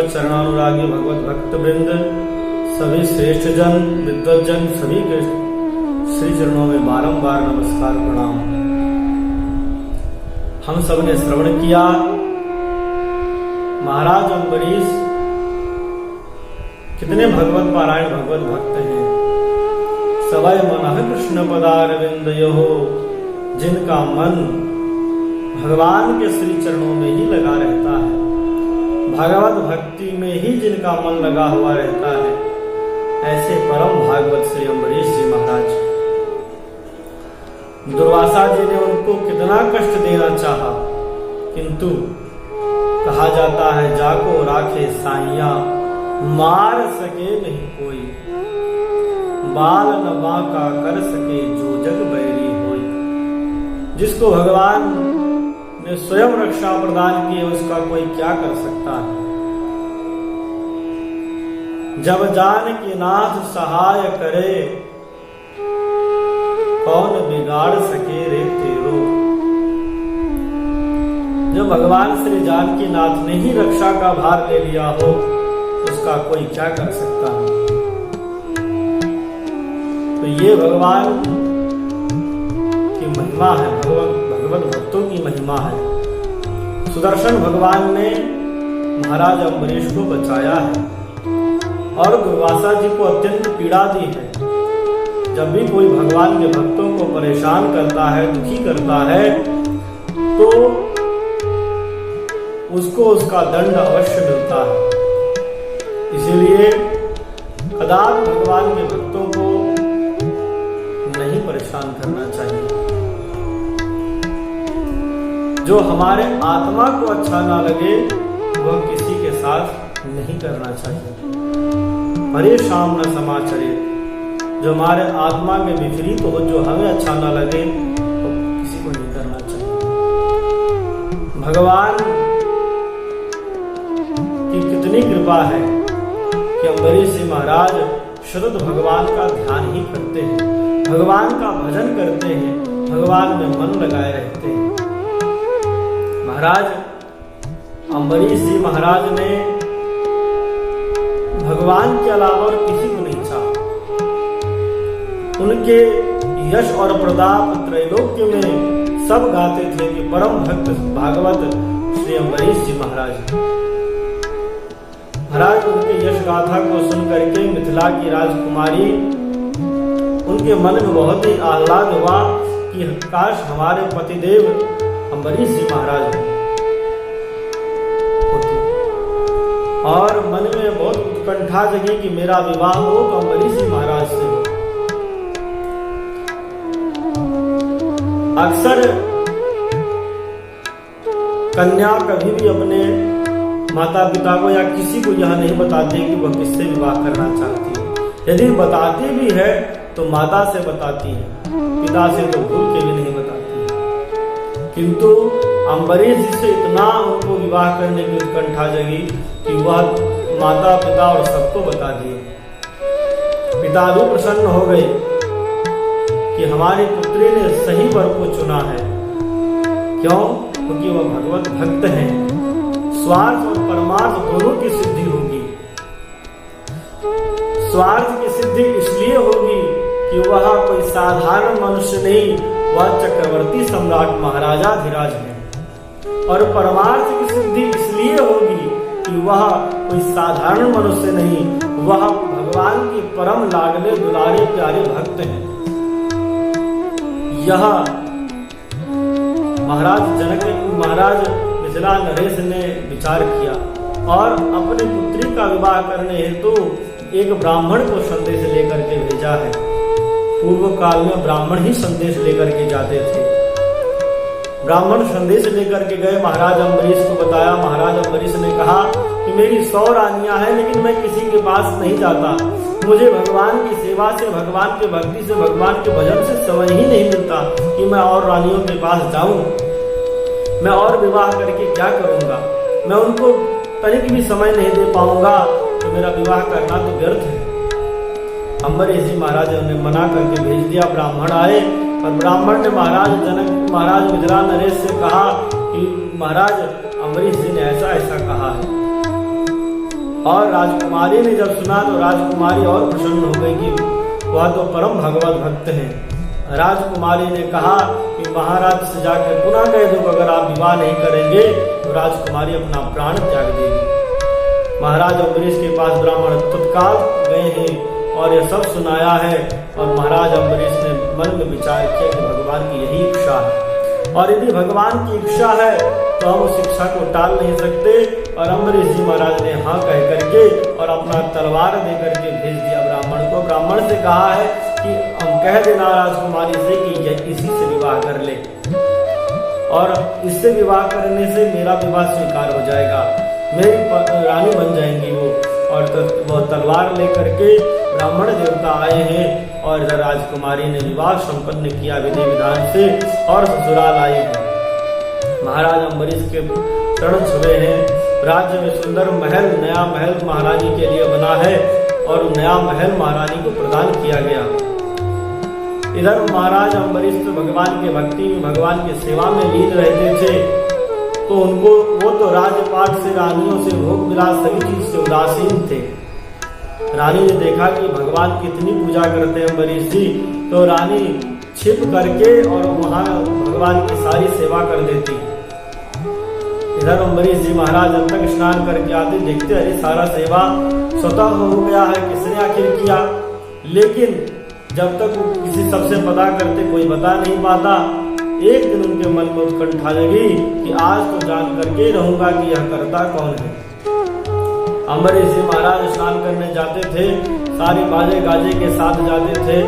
भगवत चरणानुरागी भगवत भक्त वृंद, सभी श्रेष्ठ जन, विद्वत जन, सभी के श्री चरणों में बारंबार नमस्कार प्रणाम। हम सब ने श्रवण किया महाराज अम्बरीश कितने भगवत पारायण भगवत भक्त हैं। सवय मन कृष्ण पदारविंदयोः, जिनका मन भगवान के श्री चरणों में ही लगा रहता है, भगवत भक्ति में ही जिनका मन लगा हुआ रहता है, ऐसे परम भागवत श्री अम्बरीश जी महाराज। दुर्वासा जी ने उनको कितना कष्ट देना चाहा, किंतु कहा जाता है जाको राखे साइया, मार सके नहीं कोई, बाल न बांका कर सके जो जग बैरी होई। जिसको भगवान ने स्वयं रक्षा प्रदान की, उसका कोई क्या कर सकता है। जब जान के नाथ सहाय करे, कौन बिगाड़ सके रे तेरो। जब भगवान श्री जानकी नाथ ने ही रक्षा का भार ले लिया हो, उसका कोई क्या कर सकता है। तो ये भगवान की महिमा है, भगवत भक्तों की महिमा है। सुदर्शन भगवान ने महाराज अम्बरीश को बचाया है और दुर्वासा जी को अत्यंत पीड़ा दी है। जब भी कोई भगवान के भक्तों को परेशान करता है, दुखी करता है, तो उसको उसका दंड अवश्य मिलता है। इसीलिए कदापि भगवान के भक्तों को नहीं परेशान करना चाहिए। जो हमारे आत्मा को अच्छा ना लगे, वह किसी के साथ नहीं करना चाहिए। परेशान न समाचरे, जो हमारे आत्मा के विपरीत हो, जो हमें अच्छा ना लगे, तो किसी को नहीं करना चाहिए। भगवान की कितनी कृपा है कि अम्बरीश जी महाराज सतत भगवान का ध्यान ही करते हैं, भगवान का भजन करते हैं, भगवान में मन लगाए रहते हैं। महाराज अम्बरीश जी महाराज ने भगवान के अलावा और किसी को नहीं चाहा। उनके यश और प्रताप त्रैलोक्य में सब गाते थे कि परम भक्त भागवत श्री अम्बरीश जी महाराज। महाराज उनके यश गाथा को सुन करके मिथिला की राजकुमारी, उनके मन में बहुत ही आह्लाद हुआ कि काश हमारे पतिदेव अम्बरीश जी महाराज होते, और मन में बहुत उत्कंठा जगी कि मेरा विवाह हो तो अम्बरीश जी महाराज से हो। अक्सर कन्या कभी भी अपने माता पिता को या किसी को यह नहीं बताते कि वह किससे विवाह करना चाहती है। यदि बताती भी है तो माता से बताती है, पिता से तो भूल के भी नहीं बताती है। किंतु अम्बरीश जी से इतना उनको विवाह करने की उत्कंठा जगी कि वह माता पिता और सबको बता दिए। पिता भी प्रसन्न हो गए कि हमारी पुत्री ने सही वर को चुना है। क्यों? क्योंकि वह भगवत भक्त हैं। स्वार्थ और परमार्थ दोनों की सिद्धि होगी। स्वार्थ की सिद्धि इसलिए होगी कि वह कोई साधारण मनुष्य नहीं, वह चक्रवर्ती सम्राट महाराजाधिराज है। और परमार्थ की सिद्धि इसलिए होगी कि वह कोई साधारण मनुष्य नहीं, वह भगवान की परम लाडले दुलारे प्यारे भक्त हैं। यह महाराज मिथिला नरेश ने विचार किया और अपनी पुत्री का विवाह करने हेतु एक ब्राह्मण को संदेश लेकर के भेजा है। पूर्व काल में ब्राह्मण ही संदेश लेकर के जाते थे। ब्राह्मण संदेश लेकर के गए, महाराज अम्बरीश को बताया। महाराज अम्बरीश ने कहा कि मेरी 100 रानियां हैं, लेकिन मैं किसी के पास नहीं जाता। मुझे भगवान की सेवा से, भगवान के भक्ति से, भगवान के भजन से समय ही नहीं मिलता कि मैं और रानियों के पास जाऊं। मैं और विवाह करके क्या करूंगा? मैं उनको तनिक भी समय नहीं दे पाऊंगा, तो मेरा विवाह करना तो व्यर्थ है। अम्बरीश जी महाराज ने मना करके भेज दिया। ब्राह्मण आए और ब्राह्मण ने महाराज मिथिला नरेश से कहा कि महाराज अम्बरीश जी ने ऐसा ऐसा कहा है। और राजकुमारी ने जब सुना तो राजकुमारी और प्रसन्न हो गई कि वह तो परम भगवत भक्त हैं। राजकुमारी ने कहा कि महाराज से जाकर पुनः कह दो अगर आप विवाह नहीं करेंगे तो राजकुमारी अपना प्राण त्याग देगी। महाराज अम्बरीश के पास ब्राह्मण तत्काल गए हैं और यह सब सुनाया है। और महाराज अम्बरीश ने मन में विचार किया कि भगवान की यही इच्छा है और यदि भगवान की इच्छा है तो हम उस इच्छा को टाल नहीं सकते। और अम्बरीश जी महाराज ने हाँ कह करके और अपना तलवार दे करके भेज दिया ब्राह्मण को। ब्राह्मण से कहा है कि हम कह देना राजकुमारी से कि यह इसी से विवाह कर ले और इससे विवाह करने से मेरा विवाह स्वीकार हो जाएगा, मेरी रानी बन जाएंगी वो। और वह तलवार लेकर के ब्राह्मण देवता आए हैं और इधर राजकुमारी ने विवाह संपन्न किया विधि विधान से और ससुराल आई है। महाराज अम्बरीश के चरण छुए हैं। राज्य में सुंदर महल, नया महल महारानी के लिए बना है और नया महल महारानी को प्रदान किया गया। इधर महाराज अम्बरीश तो भगवान के भक्ति में, भगवान की सेवा में लीन रहते थे, तो वो तो राजपाट से, रानियों से, भोग विलास सभी चीज से उदासीन थे। रानी ने देखा कि भगवान की इतनी पूजा करते हैं अम्बरीश जी, तो रानी छिप करके और वहां भगवान की सारी सेवा कर देती। इधर अम्बरीश जी महाराज जब तक स्नान करके आते देखते अरे सारा सेवा स्वतः हो गया है, किसने आखिर किया। लेकिन जब तक वो किसी सबसे पता करते कोई बता नहीं पाता। एक दिन उनके मन में उत्कंठा लगी कि आज तो जान करके रहूंगा कि यह करता कौन है। अम्बरीश जी महाराज स्नान करने जाते थे, सारे बाजे गाजे के साथ जाते थे।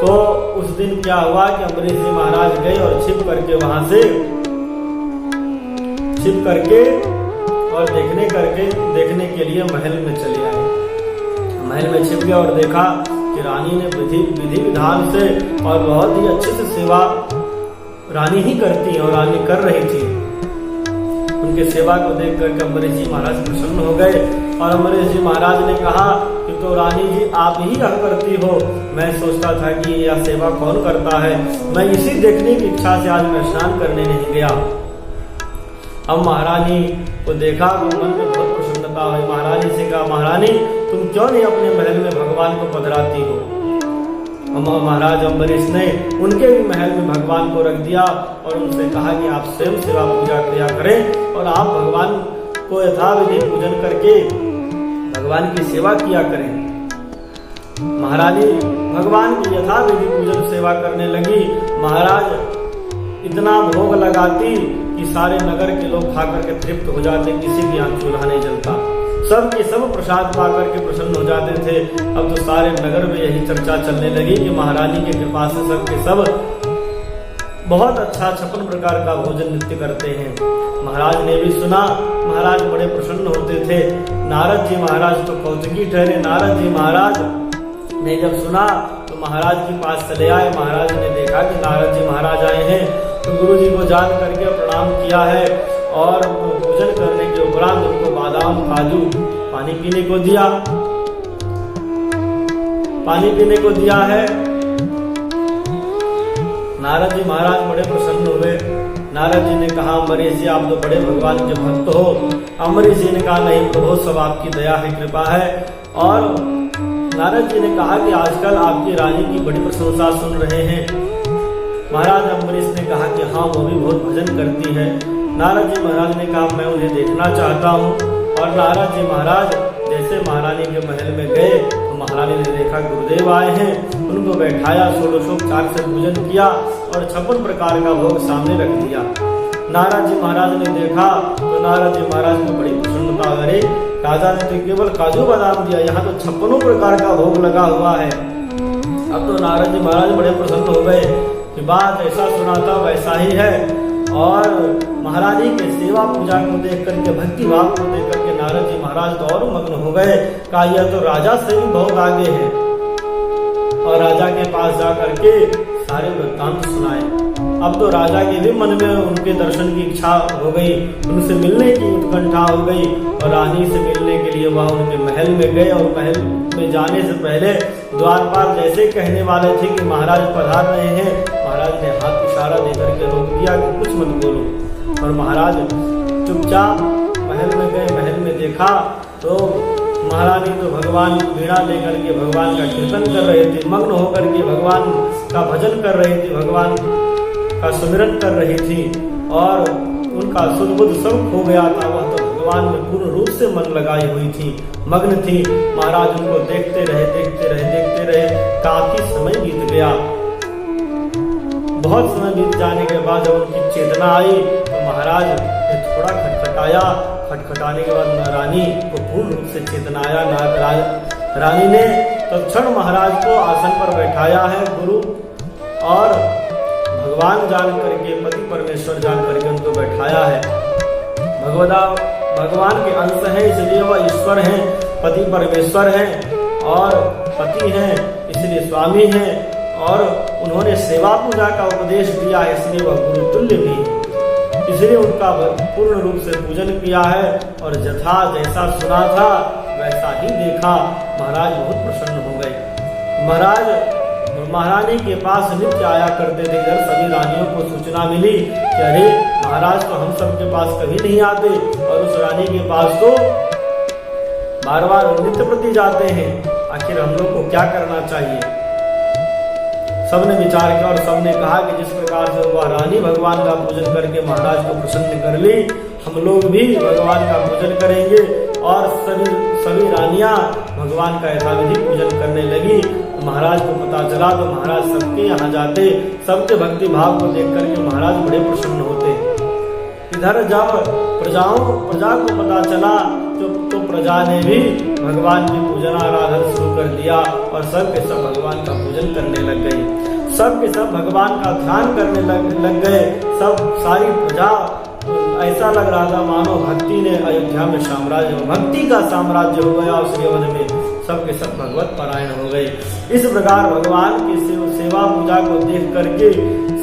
तो उस दिन क्या हुआ कि अम्बरीश जी महाराज गए और छिप करके वहां से और देखने के लिए महल में चले आए। महल में छिप गए और देखा कि रानी ने विधि विधान से और बहुत ही अच्छे से सेवा रानी ही करती है और रानी कर रही थी। उनके सेवा को देख करके अम्बरीश जी महाराज प्रसन्न हो गए और अम्बरीश जी महाराज ने कहा कि तो रानी जी आप ही यह करती हो, मैं सोचता था कि यह सेवा कौन करता है, मैं इसी देखने की इच्छा से आज मैं स्नान करने नहीं गया। अब महारानी को देखा तो मन में बहुत प्रसन्नता हुई। महारानी से कहा महारानी तुम क्यों नहीं अपने महल में भगवान को पधराती हो। महाराज अम्बरीश ने उनके भी महल में भगवान को रख दिया और उनसे कहा कि आप स्वयं सेवा पूजा किया करें और आप भगवान को यथाविधि पूजन करके भगवान की सेवा किया करें। महारानी भगवान की यथाविधि पूजन सेवा करने लगी। महाराज इतना भोग लगाती कि सारे नगर के लोग खा करके तृप्त हो जाते, किसी की आंख चूल्हा नहीं जलता, सब के सब प्रसाद पा करके प्रसन्न हो जाते थे। अब तो सारे नगर में यही चर्चा चलने लगी कि महारानी की कृपा से सब के सब बहुत अच्छा 56 प्रकार का भोजन नित्य करते हैं। महाराज ने भी सुना, महाराज बड़े प्रसन्न होते थे। नारद जी महाराज तो कौतुकी ठहरे। नारद जी महाराज ने जब सुना तो महाराज के पास चले आए। महाराज ने देखा कि नारद जी महाराज आए हैं तो गुरु जी को जान करके प्रणाम किया है और पूजन करने के उपरांत उनको बादाम, काजू पानी पीने को दिया है। नारद जी महाराज बड़े प्रसन्न हुए। नारद जी ने कहा अम्बरीश जी आप तो बड़े भगवान के भक्त हो। अम्बरीश जी ने कहा नहीं प्रभु सब आपकी दया है, कृपा है। और नारद जी ने कहा कि आजकल आपकी रानी की बड़ी प्रशंसा सुन रहे हैं। महाराज अम्बरीश ने कहा कि हाँ वो भी बहुत भजन करती है। नारद जी महाराज ने कहा मैं उन्हें देखना चाहता हूँ। और नारद जी महाराज जैसे महारानी के महल में गए तो महारानी ने देखा गुरुदेव आए हैं, उनको बैठाया, षोडशोपचार से पूजन किया और 56 प्रकार का भोग सामने रख दिया। नारद जी महाराज ने देखा तो नारद जी महाराज को बड़ी प्रसन्नता, अरे राजा ने तो केवल काजू बादाम दिया, यहाँ तो 56 प्रकार का भोग लगा हुआ है। अब तो नारद जी महाराज बड़े प्रसन्न हो गए कि बात ऐसा सुना था वैसा ही है। और महारानी के सेवा पूजा को देख करके, भक्ति भाव को देख करके नारद जी महाराज तो और मग्न हो गए। कहा यह तो राजा से भी बहुत आगे है। और राजा के पास जा करके सारे वृत्तांत सुनाए। अब तो राजा के भी मन में उनके दर्शन की इच्छा हो गई, उनसे मिलने की उत्कंठा हो गई। और रानी से मिलने के लिए वह उनके महल में गए और महल में जाने से पहले द्वारपाल जैसे कहने वाले थे कि महाराज पधार रहे हैं, महाराज ने हाथ इशारा देकर के रोक दिया कि कुछ मत बोलो। और महाराज चुपचाप महल में गए। महल में देखा तो महारानी तो भगवान वीणा लेकर के भगवान का कीर्तन कर रहे थे, मग्न होकर के भगवान का भजन कर रही थी, भगवान का सुमिरन कर रही थी और उनका सुध बुध सब खो गया था। वह तो भगवान में पूर्ण रूप से मन लगाई हुई थी, मग्न थी। महाराज उनको देखते रहे, काफी समय बीत गया। बहुत समय बीत जाने के बाद जब उनकी चेतना आई तो महाराज ने थोड़ा खटखटाया। खटखटाने के बाद रानी को पूर्ण रूप से चेतना आया। रानी ने तत्क्षण महाराज को आसन पर बैठाया है। गुरु और भगवान जान करके, पति परमेश्वर जान करके उनको बैठाया है। भगवान के अंश है, इसलिए वह ईश्वर है, पति परमेश्वर है और पति है इसलिए स्वामी है और उन्होंने सेवा पूजा का उपदेश दिया है, इसलिए वह गुरु तुल्य भी, इसलिए उनका पूर्ण रूप से पूजन किया है और जथा जैसा सुना था वैसा ही देखा। महाराज बहुत प्रसन्न हो गए। महारानी के पास नित्य आया करते थे। इधर सभी रानियों को सूचना मिली कि अरे महाराज तो हम सबके पास कभी नहीं आते और उस रानी के पास तो बार बार नित्य प्रति जाते हैं, आखिर हम लोग को क्या करना चाहिए। सबने विचार किया और सबने कहा कि जिस प्रकार से वह रानी भगवान का पूजन करके महाराज को प्रसन्न कर ली, हम लोग भी भगवान का पूजन करेंगे। और सभी रानियां भगवान का यथाविधि पूजन करने लगी। महाराज को पता चला तो महाराज सबके यहाँ जाते, सबके भक्ति भाव को देख करके महाराज बड़े प्रसन्न होते। इधर जब प्रजा को पता चला तो प्रजा ने भी भगवान की पूजन आराधन शुरू कर दिया और सब के सब भगवान का पूजन करने लग गए। सब के सब भगवान का ध्यान करने लग गए। सब सारी प्रजा ऐसा लग रहा था मानो भक्ति ने अयोध्या में भक्ति का साम्राज्य हो गया। उस अवध में सब के सब भगवत पारायण हो गए। इस प्रकार भगवान की सेवा पूजा को देख करके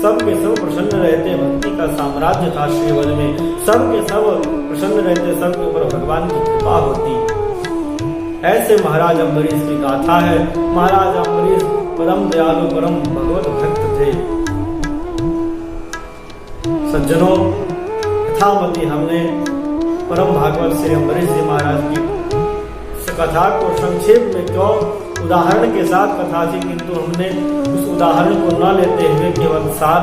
सब के सब प्रसन्न रहते। भक्ति का साम्राज्य था श्रीवध में, सब के सब प्रसन्न रहते, सबके ऊपर भगवान की कृपा होती। ऐसे महाराज अम्बरीश की गाथा है। महाराज अम्बरीश परम दयालु, परम भगवत भक्त थे। सज्जनों, यथामति हमने परम भागवत श्री अम्बरीश जी महाराज की कथा को संक्षेप में क्यों उदाहरण के साथ कथा थी, किंतु हमने उस उदाहरण को न लेते हुए केवल सार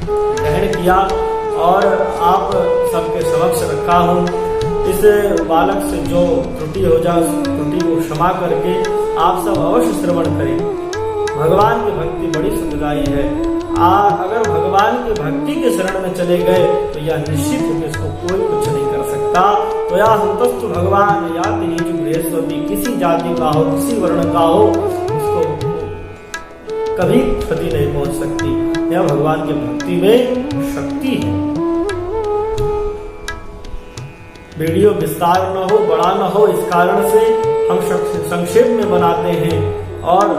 ग्रहण किया और आप सबके समक्ष रखा हूँ। इस बालक से जो त्रुटि हो जाए उस त्रुटि को क्षमा करके आप सब अवश्य श्रवण करें। भगवान की भक्ति बड़ी सुखदायी है। अगर भगवान की भक्ति के शरण में चले गए तो यह निश्चित है कि इसको कोई कुछ नहीं कर सकता। तो यह संतुष्ट भगवान याति निज बृहस्पति, किसी जाति का हो, किसी वर्ण का हो, उसको कभी क्षति नहीं पहुंच सकती। यह भगवान की भक्ति में शक्ति है। वीडियो विस्तार न हो, बड़ा न हो, इस कारण से हम संक्षेप में बनाते हैं और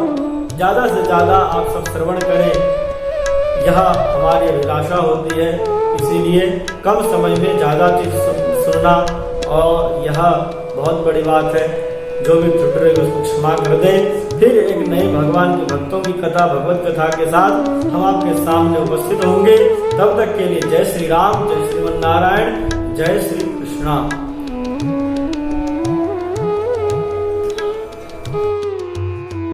ज्यादा से ज्यादा आप सब श्रवण करें, यह हमारी अभिलाषा होती है। इसीलिए कम समय में ज्यादा चीज सुनना और यह बहुत बड़ी बात है। जो भी त्रुट रहे उसको क्षमा कर दें। फिर एक नए भगवान के भक्तों की कथा, भगवत कथा के साथ हम आपके सामने उपस्थित होंगे। तब तक के लिए जय श्री राम, जय श्रीमन नारायण, जय श्री कृष्णा।